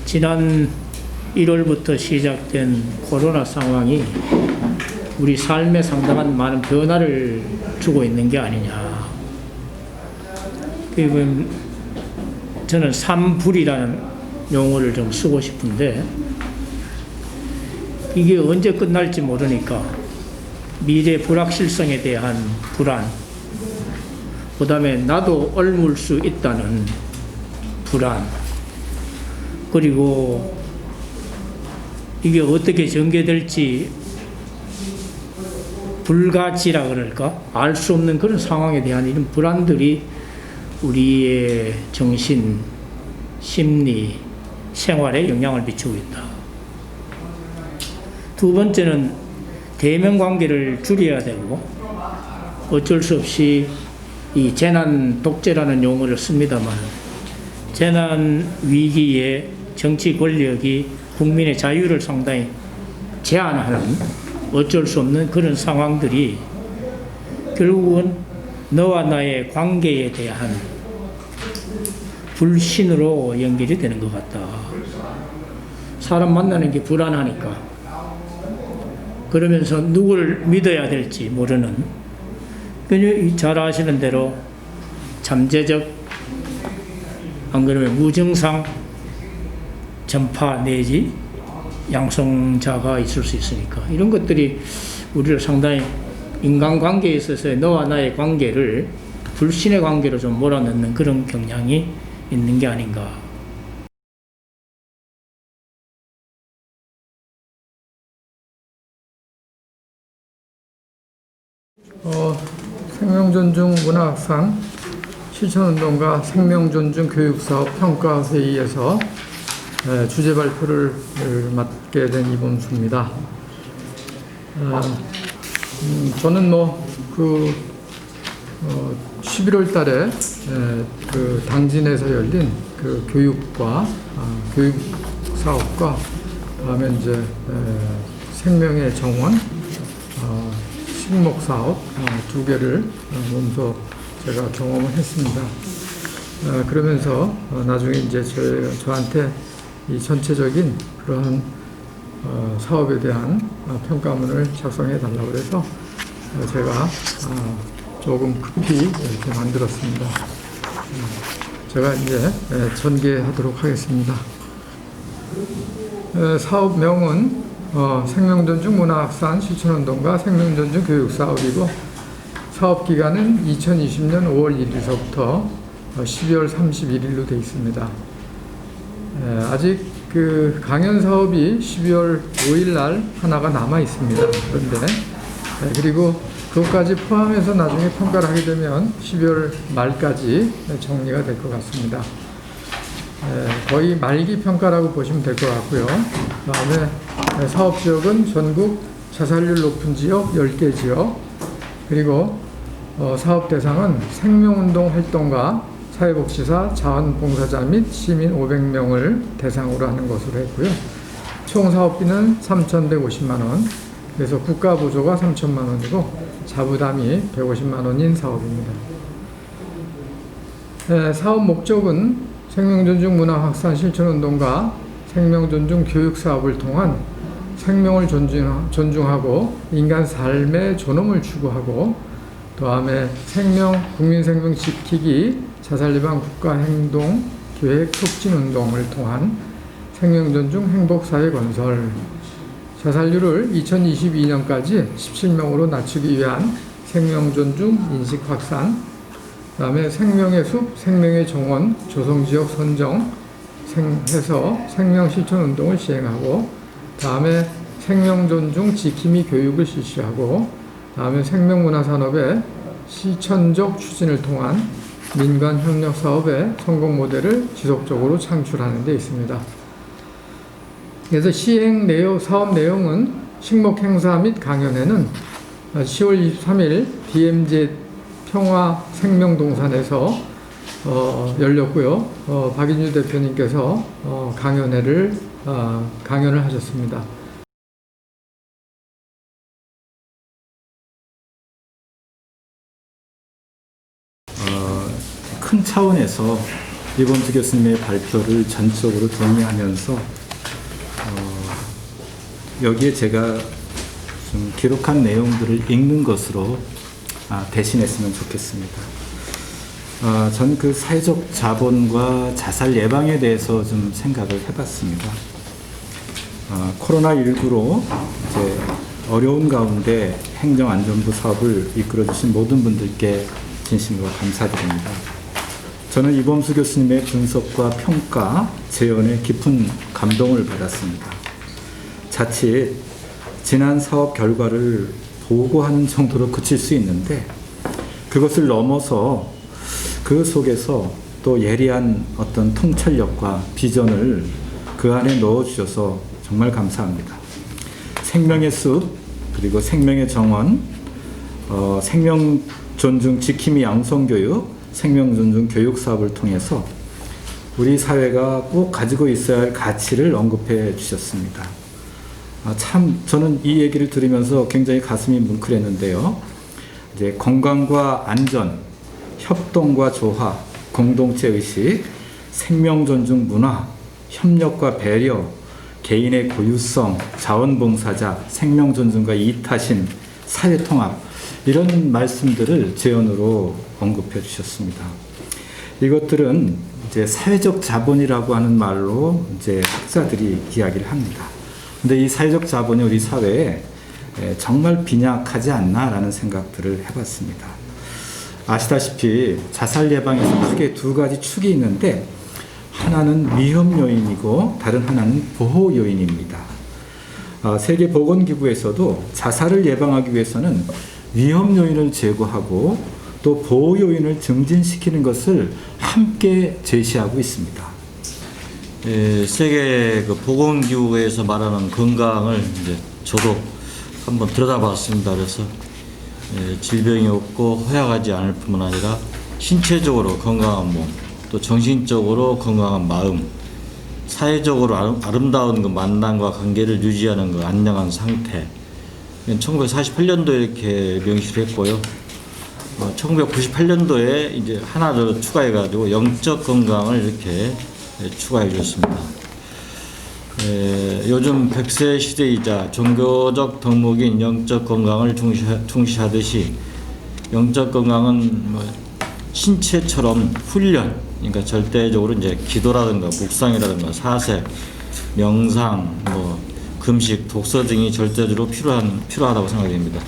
지난 1월부터 시작된 코로나 상황이 우리 삶에 상당한 많은 변화를 주고 있는 게 아니냐. 그리고 저는 삼불이라는 용어를 좀 쓰고 싶은데, 이게 언제 끝날지 모르니까 미래 불확실성에 대한 불안, 그 다음에 나도 옮을 수 있다는 불안, 그리고 이게 어떻게 전개될지 불가치라 그럴까? 알 수 없는 그런 상황에 대한 이런 불안들이 우리의 정신, 심리, 생활에 영향을 미치고 있다. 두 번째는 대면 관계를 줄여야 되고, 어쩔 수 없이 이 재난 독재라는 용어를 씁니다만, 재난 위기에 정치 권력이 국민의 자유를 상당히 제한하는 어쩔 수 없는 그런 상황들이 결국은 너와 나의 관계에 대한 불신으로 연결이 되는 것 같다. 사람 만나는 게 불안하니까. 그러면서 누구를 믿어야 될지 모르는, 잘 아시는 대로 잠재적, 안 그러면 무증상 전파 내지 양성자가 있을 수 있으니까, 이런 것들이 우리를 상당히 인간관계에 있어서의 너와 나의 관계를 불신의 관계로 좀 몰아넣는 그런 경향이 있는 게 아닌가. 생명존중 문화학상 실천운동가 생명존중 교육사업 평가회의에서 주제 발표를 맡게 된 이범수입니다. 저는 11월 달에 그 당진에서 열린 그 교육과 교육 사업과 다음에 이제 생명의 정원 식목 사업 두 개를 몸소 제가 경험을 했습니다. 그러면서 나중에 이제 저한테 이 전체적인 그러한 사업에 대한 평가문을 작성해 달라고 해서 제가 조금 급히 이렇게 만들었습니다. 제가 이제 전개하도록 하겠습니다. 사업명은 생명존중 문화학산 실천운동가 생명존중 교육사업이고, 사업기간은 2020년 5월 1일서부터 12월 31일로 되어 있습니다. 아직 그 강연 사업이 12월 5일 날 하나가 남아 있습니다. 그런데 그리고 그것까지 포함해서 나중에 평가를 하게 되면 12월 말까지 정리가 될 것 같습니다. 거의 말기 평가라고 보시면 될 것 같고요. 그 다음에 사업지역은 전국 자살률 높은 지역 10개 지역, 그리고 사업 대상은 생명운동 활동가, 사회복지사, 자원봉사자 및 시민 500명을 대상으로 하는 것으로 했고요. 총 사업비는 3,150만 원, 그래서 국가 보조가 3천만 원이고 자부담이 150만 원인 사업입니다. 사업 목적은 생명존중 문화확산 실천운동과 생명존중 교육사업을 통한 생명을 존중하고 인간 삶의 존엄을 추구하고, 다음에 국민 생명 지키기 자살예방 국가행동 계획 촉진 운동을 통한 생명존중 행복사회 건설, 자살률을 2022년까지 17명으로 낮추기 위한 생명존중 인식 확산, 그 다음에 생명의 숲, 생명의 정원, 조성지역 선정 해서 생명실천운동을 시행하고, 다음에 생명존중 지킴이 교육을 실시하고, 다음에 생명문화산업의 실천적 추진을 통한 민간협력사업의 성공 모델을 지속적으로 창출하는 데 있습니다. 그래서 사업 내용은 식목행사 및 강연회는 10월 23일 DMZ 평화생명동산에서 열렸고요. 박인주 대표님께서 강연을 하셨습니다. 큰 차원에서 이범수 교수님의 발표를 전적으로 동의하면서 여기에 제가 좀 기록한 내용들을 읽는 것으로 대신했으면 좋겠습니다. 전 그 사회적 자본과 자살 예방에 대해서 좀 생각을 해봤습니다. 코로나19로 이제 어려운 가운데 행정안전부 사업을 이끌어주신 모든 분들께 진심으로 감사드립니다. 저는 이범수 교수님의 분석과 평가, 재연에 깊은 감동을 받았습니다. 자칫 지난 사업 결과를 보고하는 정도로 그칠 수 있는데 그것을 넘어서 그 속에서 또 예리한 어떤 통찰력과 비전을 그 안에 넣어주셔서 정말 감사합니다. 생명의 숲, 그리고 생명의 정원, 생명 존중 지킴이 양성교육, 생명 존중 교육 사업을 통해서 우리 사회가 꼭 가지고 있어야 할 가치를 언급해 주셨습니다. 참 저는 이 얘기를 들으면서 굉장히 가슴이 뭉클했는데요. 이제 건강과 안전, 협동과 조화, 공동체 의식, 생명 존중 문화, 협력과 배려, 개인의 고유성, 자원봉사자, 생명 존중과 이타심, 사회통합 이런 말씀들을 재연으로 언급해 주셨습니다. 이것들은 이제 사회적 자본이라고 하는 말로 이제 학자들이 이야기를 합니다. 근데 이 사회적 자본이 우리 사회에 정말 빈약하지 않나라는 생각들을 해봤습니다. 아시다시피 자살 예방에서 크게 두 가지 축이 있는데 하나는 위험 요인이고 다른 하나는 보호 요인입니다. 세계보건기구에서도 자살을 예방하기 위해서는 위험 요인을 제거하고 또 보호 요인을 증진시키는 것을 함께 제시하고 있습니다. 세계 보건기구에서 말하는 건강을 이제 저도 한번 들여다봤습니다. 그래서 질병이 없고 허약하지 않을 뿐만 아니라 신체적으로 건강한 몸, 또 정신적으로 건강한 마음, 사회적으로 아름다운 그 만남과 관계를 유지하는 그 안녕한 상태. 1948년도에 이렇게 명시를 했고요. 1998년도에 이제 하나 더 추가해가지고 영적 건강을 이렇게 추가해 주셨습니다. 요즘 100세 시대이자 종교적 덕목인 영적 건강을 중시하듯이 영적 건강은 뭐 신체처럼 훈련, 그러니까 절대적으로 이제 기도라든가 묵상이라든가 사색, 명상, 뭐 금식, 독서 등이 절대적으로 필요하다고 생각됩니다.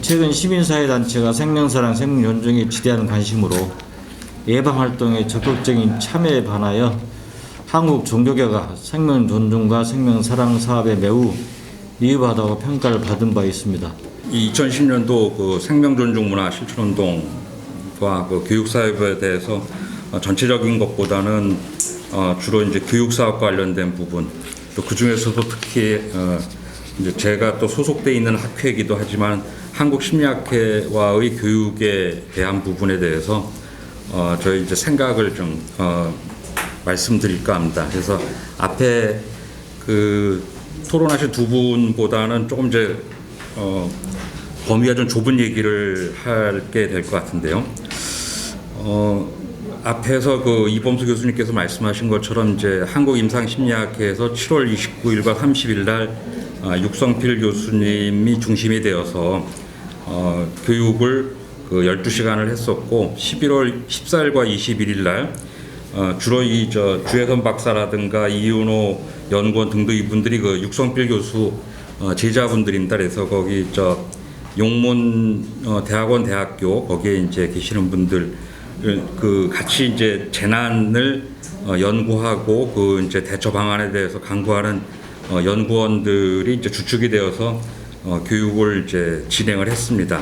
최근 시민사회단체가 생명사랑, 생명존중에 지대한 관심으로 예방활동에 적극적인 참여에 반하여 한국 종교계가 생명존중과 생명사랑 사업에 매우 미흡하다고 평가를 받은 바 있습니다. 2010년도 그 생명존중문화 실천운동과 그 교육사업에 대해서 전체적인 것보다는 주로 이제 교육사업과 관련된 부분, 또 그 중에서도 특히 이제 제가 또 소속돼 있는 학회이기도 하지만 한국심리학회와의 교육에 대한 부분에 대해서 저희 이제 생각을 좀 말씀드릴까 합니다. 그래서 앞에 그 토론하신 두 분보다는 조금 이제 범위가 좀 좁은 얘기를 하게 될 것 같은데요. 앞에서 그 이범수 교수님께서 말씀하신 것처럼 이제 한국임상심리학회에서 7월 29일과 30일 날 육성필 교수님이 중심이 되어서 교육을 그 12시간을 했었고 11월 14일과 21일 날 주로 이 주혜선 박사라든가 이윤호 연구원 등등 이분들이 그 육성필 교수 제자분들입니다. 그래서 거기 용문 대학원 대학교 거기에 이제 계시는 분들 그 같이 이제 재난을 연구하고 그 이제 대처 방안에 대해서 강구하는 연구원들이 이제 주축이 되어서 교육을 이제 진행을 했습니다.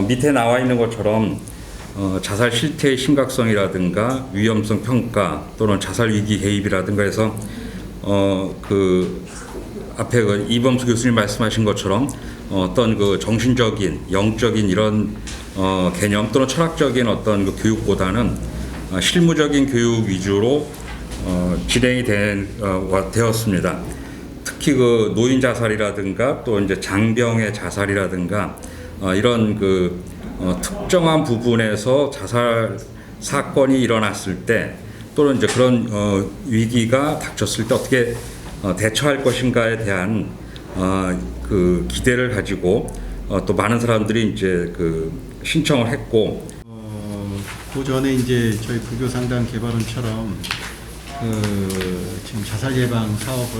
밑에 나와 있는 것처럼 자살 실태의 심각성이라든가 위험성 평가 또는 자살 위기 개입이라든가 해서 그 앞에 그 이범수 교수님 말씀하신 것처럼 어떤 그 정신적인 영적인 이런 개념 또는 철학적인 어떤 그 교육보다는 실무적인 교육 위주로 진행이 되었습니다. 특히 그 노인 자살이라든가 또 이제 장병의 자살이라든가 이런 그 특정한 부분에서 자살 사건이 일어났을 때 또는 이제 그런 위기가 닥쳤을 때 어떻게 대처할 것인가에 대한 그 기대를 가지고 또 많은 사람들이 이제 그 신청을 했고 그 전에 이제 저희 불교 상담 개발원처럼 지금 자살 예방 사업을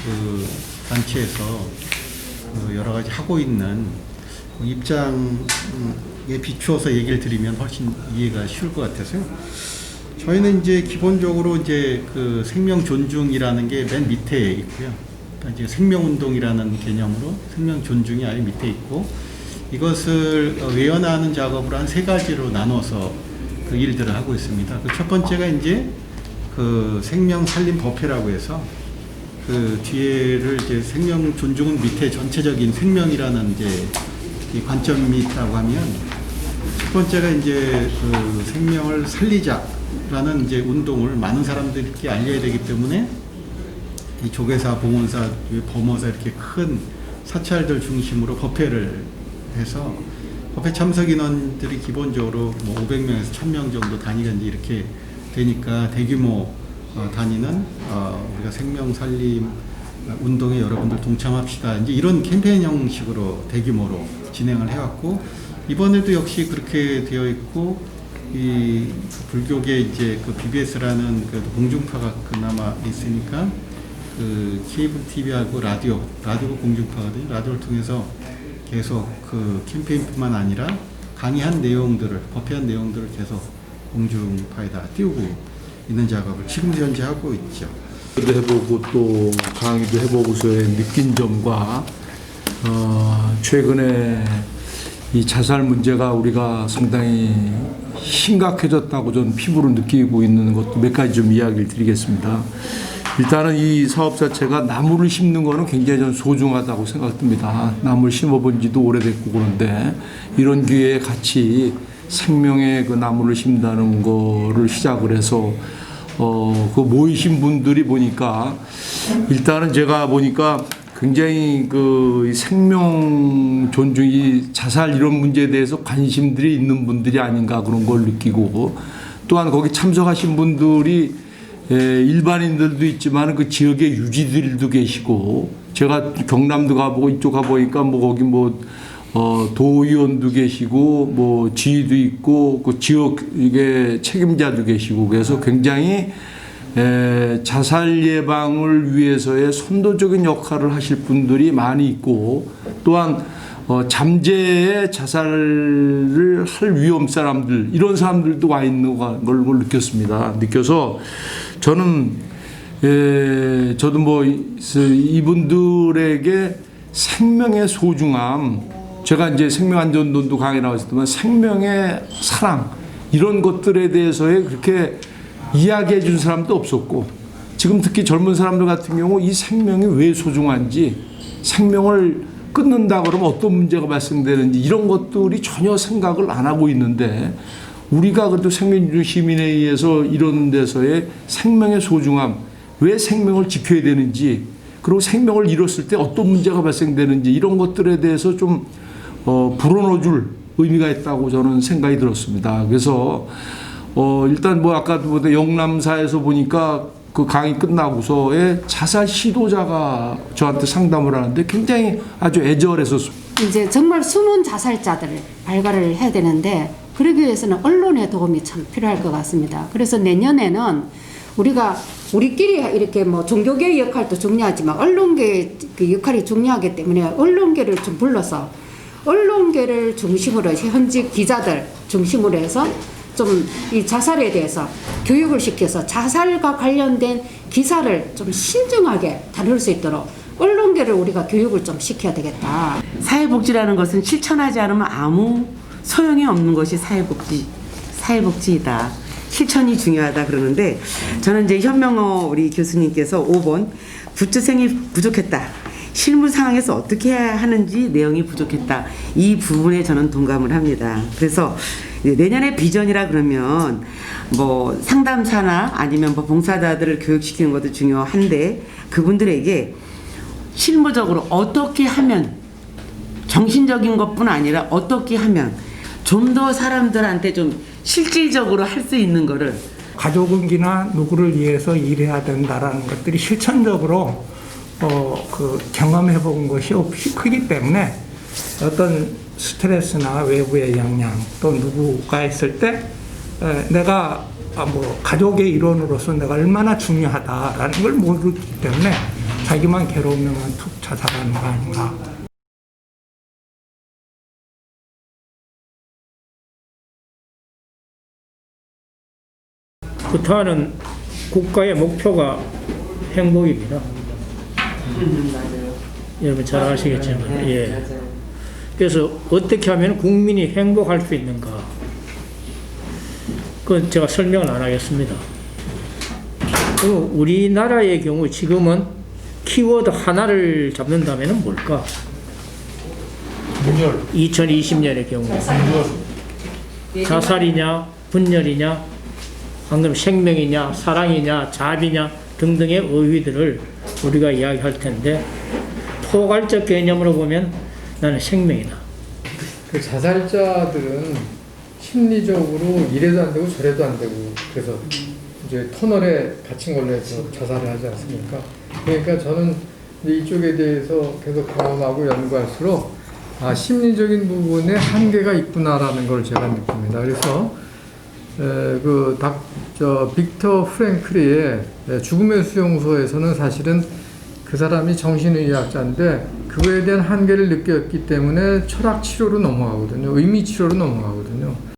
그 단체에서 여러 가지 하고 있는 입장에 비추어서 얘기를 드리면 훨씬 이해가 쉬울 것 같아서요. 저희는 이제 기본적으로 이제 그 생명 존중이라는 게 맨 밑에 있고요. 그러니까 이제 생명운동이라는 개념으로 생명 존중이 아예 밑에 있고, 이것을 외연하는 작업을 한 3가지로 나눠서 그 일들을 하고 있습니다. 그 첫 번째가 이제 그 생명 살림 법회라고 해서 그 뒤에를 이제 생명 존중은 밑에 전체적인 생명이라는 이제 이 관점이 있다고 하면, 첫 번째가 이제 그 생명을 살리자라는 이제 운동을 많은 사람들께 알려야 되기 때문에 이 조계사, 봉원사, 범어사 이렇게 큰 사찰들 중심으로 법회를 해서 법회 참석 인원들이 기본적으로 뭐 500명에서 1000명 정도 단위가 이제 이렇게 되니까 대규모 단위는 우리가 생명 살림 운동에 여러분들 동참합시다. 이제 이런 캠페인 형식으로 대규모로 진행을 해왔고, 이번에도 역시 그렇게 되어 있고, 이 불교계 이제 그 BBS라는 그 공중파가 그나마 있으니까 그 케이블 TV하고 라디오가 공중파거든요. 라디오를 통해서 계속 그 캠페인뿐만 아니라 강의한 내용들을, 법회한 내용들을 계속 공중파에다 띄우고 있는 작업을 지금도 현재 하고 있죠. 해보고 또 강의도 해보고서의 느낀 점과 최근에 이 자살 문제가 우리가 상당히 심각해졌다고 저는 피부로 느끼고 있는 것도 몇 가지 좀 이야기를 드리겠습니다. 일단은 이 사업 자체가 나무를 심는 거는 굉장히 전 소중하다고 생각됩니다. 나무를 심어본 지도 오래됐고 그런데 이런 기회에 같이 생명의 그 나무를 심다는 거를 시작을 해서 그 모이신 분들이 보니까 일단은 제가 보니까 굉장히 그 생명 존중, 이 자살 이런 문제에 대해서 관심들이 있는 분들이 아닌가 그런 걸 느끼고, 또한 거기 참석하신 분들이 일반인들도 있지만 그 지역의 유지들도 계시고, 제가 경남도 가보고 이쪽 가보니까 뭐 거기 뭐 도의원도 계시고 뭐 지휘도 있고 그 지역 이게 책임자도 계시고, 그래서 굉장히 자살 예방을 위해서의 선도적인 역할을 하실 분들이 많이 있고, 또한 잠재의 자살을 할 위험 사람들, 이런 사람들도 와 있는 걸 느꼈습니다. 느껴서 저는 저도 뭐 이분들에게 생명의 소중함, 제가 이제 생명안전론도 강의 나왔지만 생명의 사랑 이런 것들에 대해서의 그렇게 이야기해 준 사람도 없었고, 지금 특히 젊은 사람들 같은 경우 이 생명이 왜 소중한지, 생명을 끊는다 그러면 어떤 문제가 발생되는지 이런 것들이 전혀 생각을 안 하고 있는데, 우리가 그래도 생명주의 시민회의에서 이런 데서의 생명의 소중함, 왜 생명을 지켜야 되는지, 그리고 생명을 잃었을 때 어떤 문제가 발생되는지 이런 것들에 대해서 좀 불어넣어줄 의미가 있다고 저는 생각이 들었습니다. 그래서 일단 뭐 아까도 영남사에서 보니까 그 강의 끝나고서의 자살 시도자가 저한테 상담을 하는데 굉장히 아주 애절했었습니다. 이제 정말 숨은 자살자들을 발굴을 해야 되는데, 그러기 위해서는 언론의 도움이 참 필요할 것 같습니다. 그래서 내년에는 우리가 우리끼리 이렇게 뭐 종교계의 역할도 중요하지만 언론계의 그 역할이 중요하기 때문에 언론계를 좀 불러서 언론계를 중심으로 현직 기자들 중심으로 해서 좀 이 자살에 대해서 교육을 시켜서 자살과 관련된 기사를 좀 신중하게 다룰 수 있도록 언론계를 우리가 교육을 좀 시켜야 되겠다. 사회복지라는 것은 실천하지 않으면 아무 소용이 없는 것이 사회복지이다. 실천이 중요하다 그러는데, 저는 이제 현명호 우리 교수님께서 5번 부처생이 부족했다. 실무 상황에서 어떻게 해야 하는지 내용이 부족했다. 이 부분에 저는 동감을 합니다. 그래서 내년에 비전이라 그러면 뭐 상담사나 아니면 뭐 봉사자들을 교육시키는 것도 중요한데, 그분들에게 실무적으로 어떻게 하면, 정신적인 것뿐 아니라 어떻게 하면 좀 더 사람들한테 좀 실질적으로 할 수 있는 거를 가족이나 누구를 위해서 일해야 된다라는 것들이 실천적으로 경험해 본 것이 없이 크기 때문에 어떤 스트레스나 외부의 영향 또 누구가 있을 때 내가 가족의 일원으로서 내가 얼마나 중요하다라는 걸 모르기 때문에 자기만 괴로우면 툭 자살하는 거 아닌가. 구타하는 국가의 목표가 행복입니다. 여러분 잘 아시겠지만, 예. 그래서 어떻게 하면 국민이 행복할 수 있는가? 그건 제가 설명을 안 하겠습니다. 그리고 우리나라의 경우 지금은 키워드 하나를 잡는다면 뭘까? 2020년의 경우 자살이냐, 분열이냐, 방금 생명이냐, 사랑이냐, 자비냐 등등의 어휘들을 우리가 이야기할 텐데 포괄적 개념으로 보면 나는 생명이다. 그 자살자들은 심리적으로 이래도 안 되고 저래도 안 되고 그래서 이제 터널에 갇힌 걸로 해서 자살을 하지 않습니까? 그러니까 저는 이쪽에 대해서 계속 경험하고 연구할수록 심리적인 부분에 한계가 있구나라는 걸 제가 느낍니다. 그래서 빅터 프랭클리의 죽음의 수용소에서는 사실은 그 사람이 정신의학자인데 그거에 대한 한계를 느꼈기 때문에 철학 치료로 넘어가거든요. 의미 치료로 넘어가거든요.